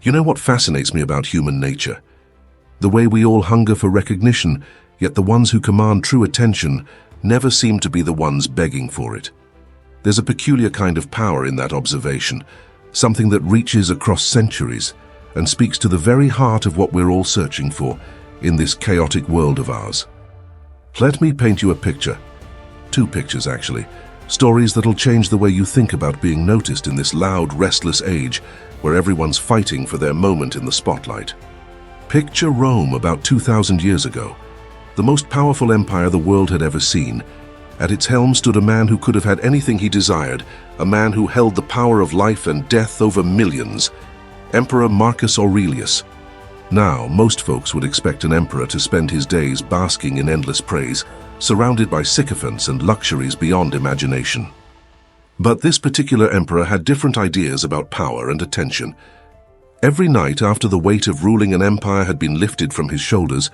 You know what fascinates me about human nature? The way we all hunger for recognition, yet the ones who command true attention never seem to be the ones begging for it. There's a peculiar kind of power in that observation, something that reaches across centuries and speaks to the very heart of what we're all searching for in this chaotic world of ours. Let me paint you a picture. Two pictures, actually. Stories that'll change the way you think about being noticed in this loud, restless age where everyone's fighting for their moment in the spotlight. Picture Rome about 2,000 years ago, the most powerful empire the world had ever seen. At its helm stood a man who could have had anything he desired, a man who held the power of life and death over millions, Emperor Marcus Aurelius. Now, most folks would expect an emperor to spend his days basking in endless praise, surrounded by sycophants and luxuries beyond imagination. But this particular emperor had different ideas about power and attention. Every night after the weight of ruling an empire had been lifted from his shoulders,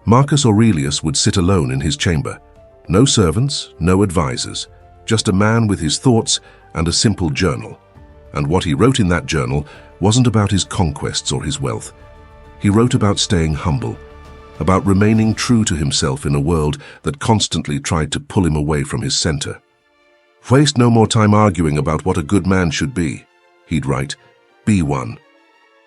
Marcus Aurelius would sit alone in his chamber. No servants, no advisors, just a man with his thoughts and a simple journal. And what he wrote in that journal wasn't about his conquests or his wealth. He wrote about staying humble, about remaining true to himself in a world that constantly tried to pull him away from his center. "Waste no more time arguing about what a good man should be," he'd write. "Be one."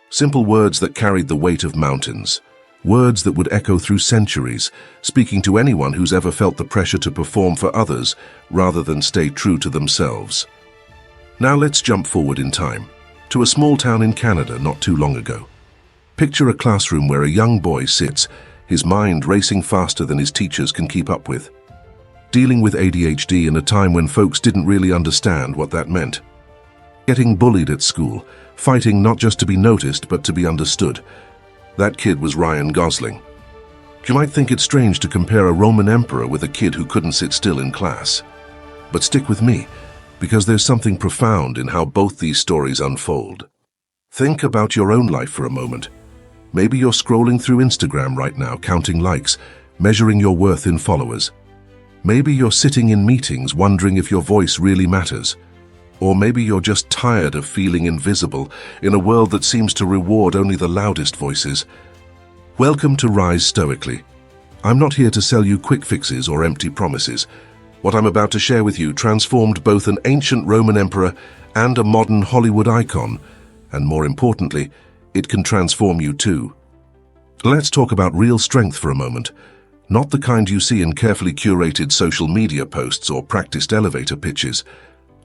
Simple words that carried the weight of mountains. Words that would echo through centuries, speaking to anyone who's ever felt the pressure to perform for others rather than stay true to themselves. Now let's jump forward in time, to a small town in Canada not too long ago. Picture a classroom where a young boy sits, his mind racing faster than his teachers can keep up with. Dealing with ADHD in a time when folks didn't really understand what that meant. Getting bullied at school, fighting not just to be noticed but to be understood. That kid was Ryan Gosling. You might think it strange to compare a Roman emperor with a kid who couldn't sit still in class. But stick with me, because there's something profound in how both these stories unfold. Think about your own life for a moment. Maybe you're scrolling through Instagram right now, counting likes, measuring your worth in followers. Maybe you're sitting in meetings wondering if your voice really matters. Or maybe you're just tired of feeling invisible in a world that seems to reward only the loudest voices. Welcome to Rise Stoically. I'm not here to sell you quick fixes or empty promises. What I'm about to share with you transformed both an ancient Roman emperor and a modern Hollywood icon, and more importantly, it can transform you too. Let's talk about real strength for a moment. Not the kind you see in carefully curated social media posts or practiced elevator pitches.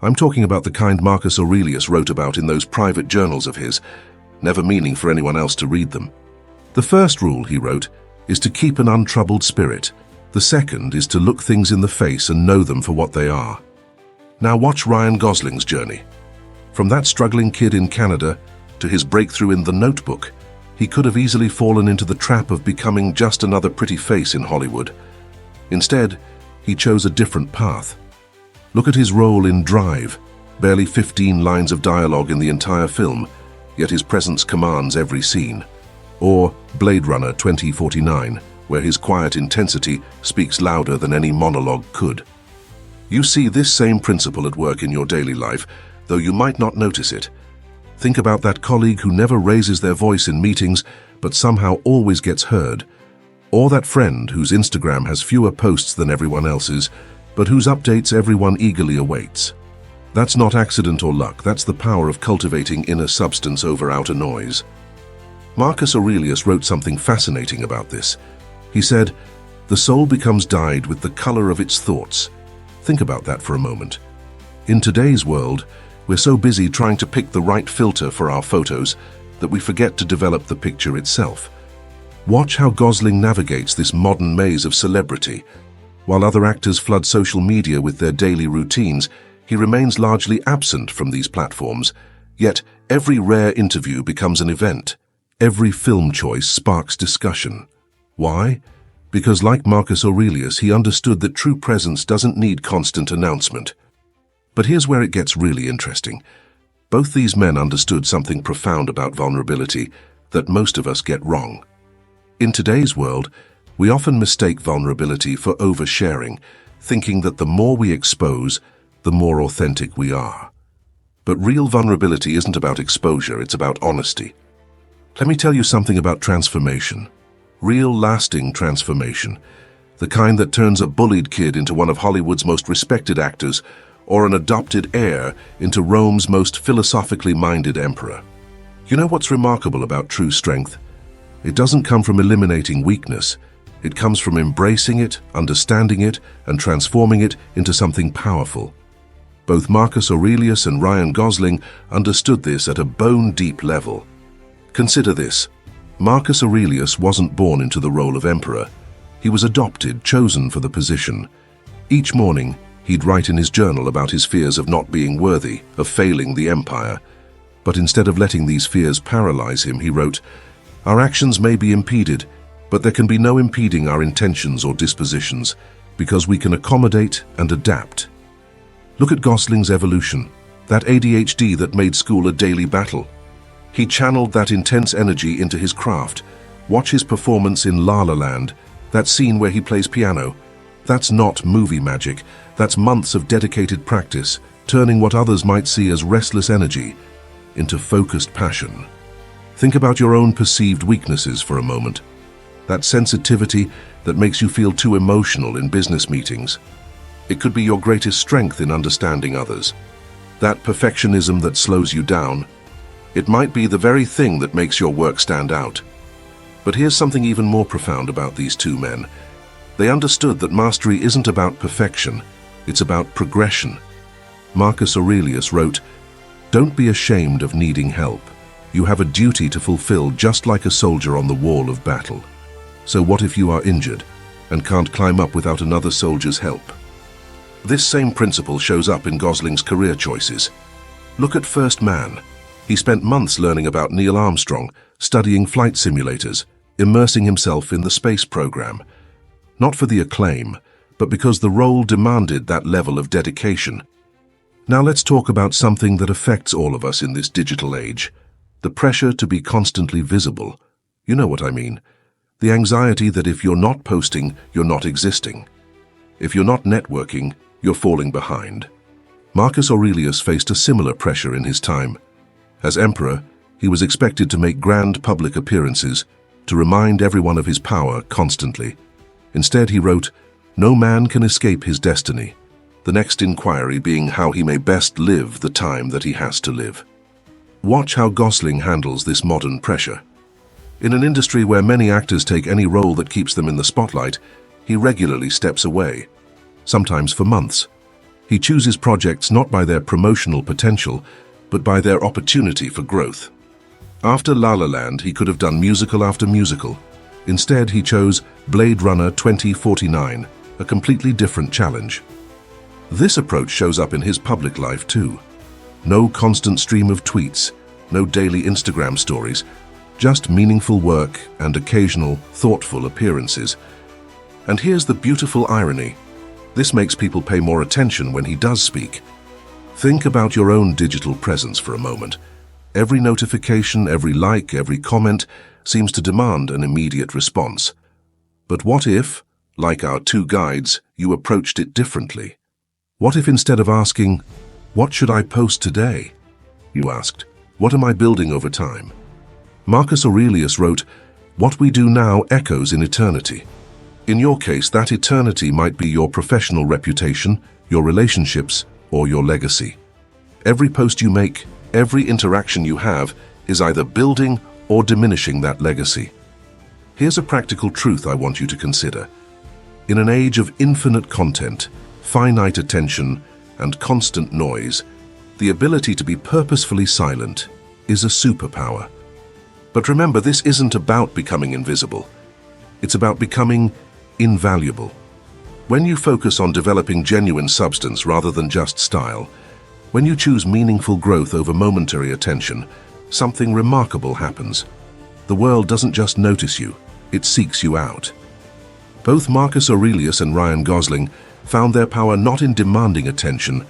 I'm talking about the kind Marcus Aurelius wrote about in those private journals of his, never meaning for anyone else to read them. The first rule, he wrote, is to keep an untroubled spirit. The second is to look things in the face and know them for what they are. Now watch Ryan Gosling's journey. From that struggling kid in Canada to his breakthrough in The Notebook, he could have easily fallen into the trap of becoming just another pretty face in Hollywood. Instead, he chose a different path. Look at his role in Drive, barely 15 lines of dialogue in the entire film, yet his presence commands every scene. Or Blade Runner 2049, where his quiet intensity speaks louder than any monologue could. You see this same principle at work in your daily life, though you might not notice it. Think about that colleague who never raises their voice in meetings, but somehow always gets heard. Or that friend whose Instagram has fewer posts than everyone else's, but whose updates everyone eagerly awaits. That's not accident or luck, that's the power of cultivating inner substance over outer noise. Marcus Aurelius wrote something fascinating about this. He said, "The soul becomes dyed with the color of its thoughts." Think about that for a moment. In today's world, we're so busy trying to pick the right filter for our photos that we forget to develop the picture itself. Watch how Gosling navigates this modern maze of celebrity. While other actors flood social media with their daily routines, he remains largely absent from these platforms. Yet, every rare interview becomes an event. Every film choice sparks discussion. Why? Because like Marcus Aurelius, he understood that true presence doesn't need constant announcement. But here's where it gets really interesting. Both these men understood something profound about vulnerability that most of us get wrong. In today's world, we often mistake vulnerability for oversharing, thinking that the more we expose, the more authentic we are. But real vulnerability isn't about exposure, it's about honesty. Let me tell you something about transformation. Real, lasting transformation. The kind that turns a bullied kid into one of Hollywood's most respected actors, or an adopted heir into Rome's most philosophically minded emperor. You know what's remarkable about true strength? It doesn't come from eliminating weakness. It comes from embracing it, understanding it, and transforming it into something powerful. Both Marcus Aurelius and Ryan Gosling understood this at a bone-deep level. Consider this. Marcus Aurelius wasn't born into the role of emperor. He was adopted, chosen for the position. Each morning, he'd write in his journal about his fears of not being worthy, of failing the empire. But instead of letting these fears paralyze him, he wrote, "Our actions may be impeded, but there can be no impeding our intentions or dispositions, because we can accommodate and adapt." Look at Gosling's evolution, that ADHD that made school a daily battle. He channeled that intense energy into his craft. Watch his performance in La La Land, that scene where he plays piano. That's not movie magic, that's months of dedicated practice, turning what others might see as restless energy into focused passion. Think about your own perceived weaknesses for a moment. That sensitivity that makes you feel too emotional in business meetings. It could be your greatest strength in understanding others. That perfectionism that slows you down. It might be the very thing that makes your work stand out. But here's something even more profound about these two men. They understood that mastery isn't about perfection, it's about progression. Marcus Aurelius wrote, "Don't be ashamed of needing help. You have a duty to fulfill just like a soldier on the wall of battle. So what if you are injured and can't climb up without another soldier's help?" This same principle shows up in Gosling's career choices. Look at First Man. He spent months learning about Neil Armstrong, studying flight simulators, immersing himself in the space program. Not for the acclaim, but because the role demanded that level of dedication. Now let's talk about something that affects all of us in this digital age. The pressure to be constantly visible. You know what I mean. The anxiety that if you're not posting, you're not existing. If you're not networking, you're falling behind. Marcus Aurelius faced a similar pressure in his time. As emperor, he was expected to make grand public appearances, to remind everyone of his power constantly. Instead, he wrote, "No man can escape his destiny," the next inquiry being how he may best live the time that he has to live. Watch how Gosling handles this modern pressure. In an industry where many actors take any role that keeps them in the spotlight, he regularly steps away, sometimes for months. He chooses projects not by their promotional potential, but by their opportunity for growth. After La La Land, he could have done musical after musical. Instead, he chose Blade Runner 2049, a completely different challenge. This approach shows up in his public life too. No constant stream of tweets, no daily Instagram stories, just meaningful work and occasional, thoughtful appearances. And here's the beautiful irony. This makes people pay more attention when he does speak. Think about your own digital presence for a moment. Every notification, every like, every comment seems to demand an immediate response. But what if, like our two guides, you approached it differently? What if instead of asking, "What should I post today?" you asked, "What am I building over time?" Marcus Aurelius wrote, "What we do now echoes in eternity." In your case, that eternity might be your professional reputation, your relationships, or your legacy. Every post you make, every interaction you have, is either building or diminishing that legacy. Here's a practical truth I want you to consider. In an age of infinite content, finite attention, and constant noise, the ability to be purposefully silent is a superpower. But remember, this isn't about becoming invisible. It's about becoming invaluable. When you focus on developing genuine substance rather than just style, when you choose meaningful growth over momentary attention, something remarkable happens. The world doesn't just notice you, it seeks you out. Both Marcus Aurelius and Ryan Gosling found their power not in demanding attention,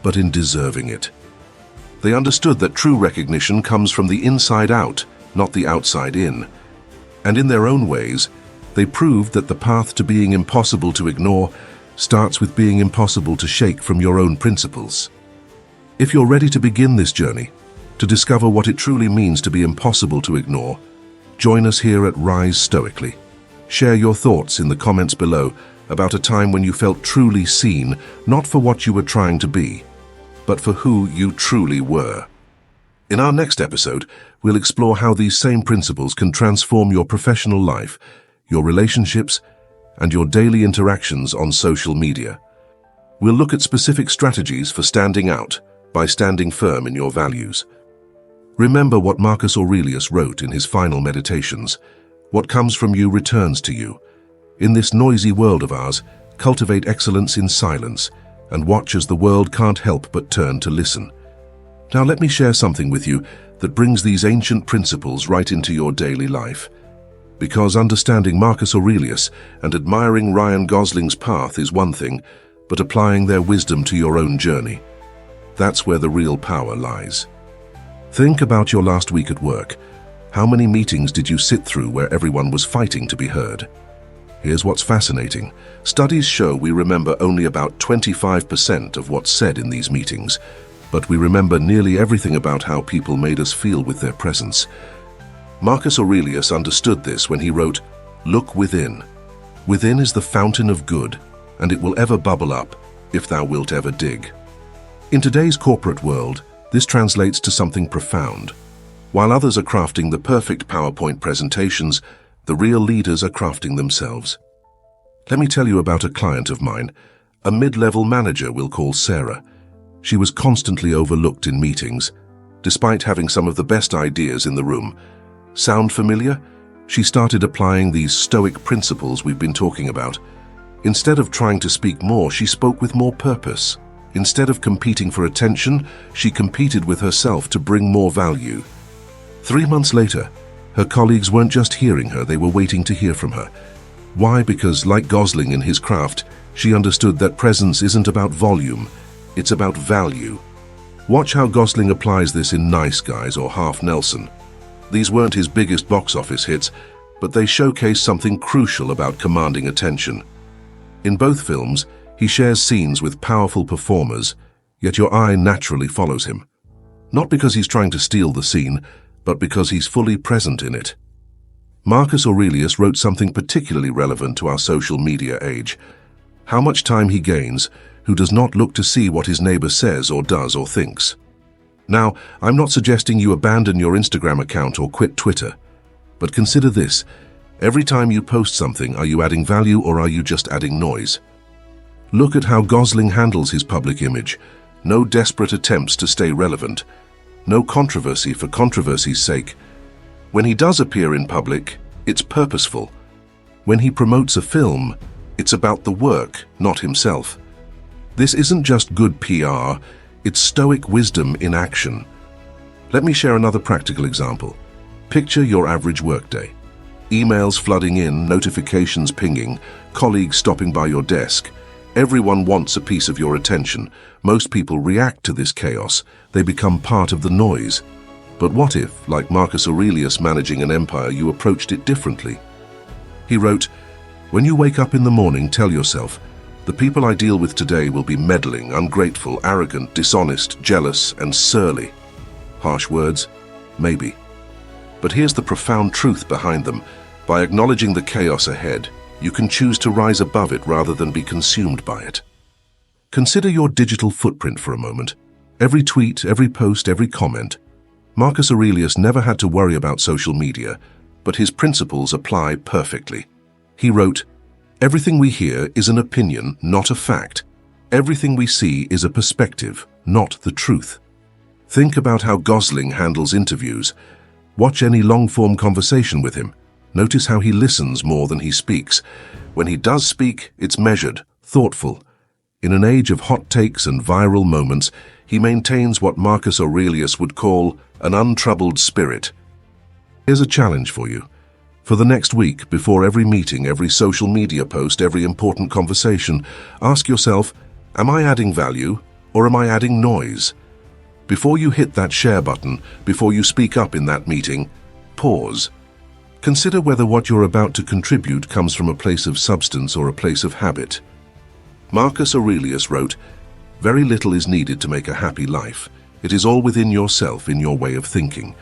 but in deserving it. They understood that true recognition comes from the inside out, not the outside in. And in their own ways, they proved that the path to being impossible to ignore starts with being impossible to shake from your own principles. If you're ready to begin this journey, to discover what it truly means to be impossible to ignore, Join us here at Rise Stoically. Share your thoughts in the comments below about a time when you felt truly seen, not for what you were trying to be, but for who you truly were. In our next episode, we'll explore how these same principles can transform your professional life, your relationships, and your daily interactions on social media. We'll look at specific strategies for standing out by standing firm in your values. Remember what Marcus Aurelius wrote in his final meditations: "What comes from you returns to you." In this noisy world of ours, cultivate excellence in silence and watch as the world can't help but turn to listen. Now let me share something with you that brings these ancient principles right into your daily life. Because understanding Marcus Aurelius and admiring Ryan Gosling's path is one thing, but applying their wisdom to your own journey, that's where the real power lies. Think about your last week at work. How many meetings did you sit through where everyone was fighting to be heard? Here's what's fascinating. Studies show we remember only about 25% of what's said in these meetings, but we remember nearly everything about how people made us feel with their presence. Marcus Aurelius understood this when he wrote, "Look within. Within is the fountain of good, and it will ever bubble up, if thou wilt ever dig." In today's corporate world, this translates to something profound. While others are crafting the perfect PowerPoint presentations, the real leaders are crafting themselves. Let me tell you about a client of mine, a mid-level manager we'll call Sarah. She was constantly overlooked in meetings, despite having some of the best ideas in the room. Sound familiar? She started applying these Stoic principles we've been talking about. Instead of trying to speak more, she spoke with more purpose. Instead of competing for attention, she competed with herself to bring more value. 3 months later, her colleagues weren't just hearing her, they were waiting to hear from her. Why? Because, like Gosling in his craft, she understood that presence isn't about volume, it's about value. Watch how Gosling applies this in Nice Guys or Half Nelson. These weren't his biggest box office hits, but they showcase something crucial about commanding attention. In both films, he shares scenes with powerful performers, yet your eye naturally follows him. Not because he's trying to steal the scene, but because he's fully present in it. Marcus Aurelius wrote something particularly relevant to our social media age. How much time he gains, who does not look to see what his neighbor says or does or thinks. Now, I'm not suggesting you abandon your Instagram account or quit Twitter, but consider this. Every time you post something, are you adding value or are you just adding noise? Look at how Gosling handles his public image. No desperate attempts to stay relevant. No controversy for controversy's sake. When he does appear in public, it's purposeful. When he promotes a film, it's about the work, not himself. This isn't just good PR, it's Stoic wisdom in action. Let me share another practical example. Picture your average workday. Emails flooding in, notifications pinging, colleagues stopping by your desk. Everyone wants a piece of your attention. Most people react to this chaos. They become part of the noise. But what if, like Marcus Aurelius managing an empire, you approached it differently? He wrote, "When you wake up in the morning, tell yourself, the people I deal with today will be meddling, ungrateful, arrogant, dishonest, jealous, and surly." Harsh words? Maybe. But here's the profound truth behind them. By acknowledging the chaos ahead, you can choose to rise above it rather than be consumed by it. Consider your digital footprint for a moment. Every tweet, every post, every comment. Marcus Aurelius never had to worry about social media, but his principles apply perfectly. He wrote, "Everything we hear is an opinion, not a fact. Everything we see is a perspective, not the truth." Think about how Gosling handles interviews. Watch any long-form conversation with him. Notice how he listens more than he speaks. When he does speak, it's measured, thoughtful. In an age of hot takes and viral moments, he maintains what Marcus Aurelius would call an untroubled spirit. Here's a challenge for you. For the next week, before every meeting, every social media post, every important conversation, ask yourself, am I adding value or am I adding noise? Before you hit that share button, before you speak up in that meeting, pause. Consider whether what you're about to contribute comes from a place of substance or a place of habit. Marcus Aurelius wrote, "Very little is needed to make a happy life. It is all within yourself, in your way of thinking."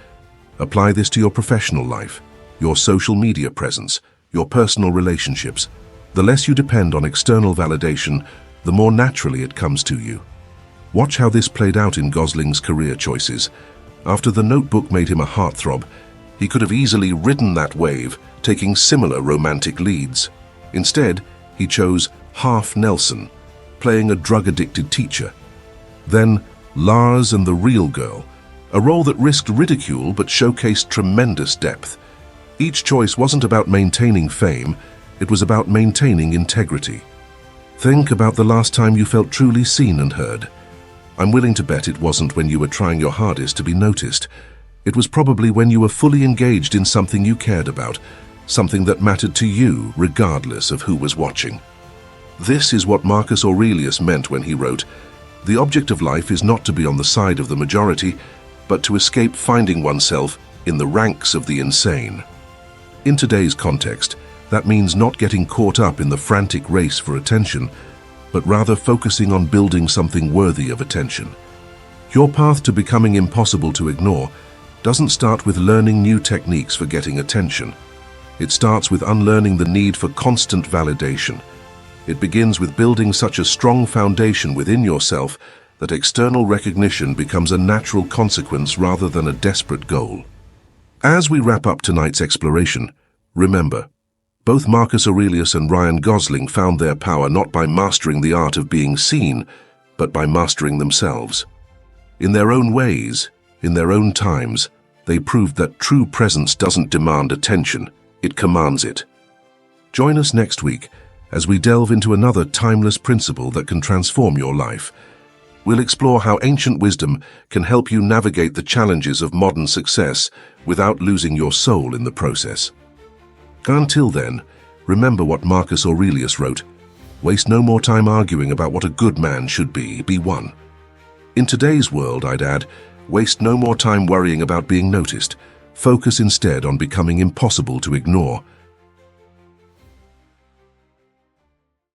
Apply this to your professional life. your social media presence, your personal relationships. The less you depend on external validation, the more naturally it comes to you. Watch how this played out in Gosling's career choices. After The Notebook made him a heartthrob, he could have easily ridden that wave, taking similar romantic leads. Instead, he chose Half Nelson, playing a drug-addicted teacher. Then, Lars and the Real Girl, a role that risked ridicule but showcased tremendous depth. Each choice wasn't about maintaining fame, it was about maintaining integrity. Think about the last time you felt truly seen and heard. I'm willing to bet it wasn't when you were trying your hardest to be noticed. It was probably when you were fully engaged in something you cared about, something that mattered to you regardless of who was watching. This is what Marcus Aurelius meant when he wrote, "The object of life is not to be on the side of the majority, but to escape finding oneself in the ranks of the insane." In today's context, that means not getting caught up in the frantic race for attention, but rather focusing on building something worthy of attention. Your path to becoming impossible to ignore doesn't start with learning new techniques for getting attention. It starts with unlearning the need for constant validation. It begins with building such a strong foundation within yourself that external recognition becomes a natural consequence rather than a desperate goal. As we wrap up tonight's exploration, remember, both Marcus Aurelius and Ryan Gosling found their power not by mastering the art of being seen, but by mastering themselves. In their own ways, in their own times, they proved that true presence doesn't demand attention, it commands it. Join us next week as we delve into another timeless principle that can transform your life. We'll explore how ancient wisdom can help you navigate the challenges of modern success without losing your soul in the process. Until then, remember what Marcus Aurelius wrote, "Waste no more time arguing about what a good man should be one." In today's world, I'd add, waste no more time worrying about being noticed. Focus instead on becoming impossible to ignore.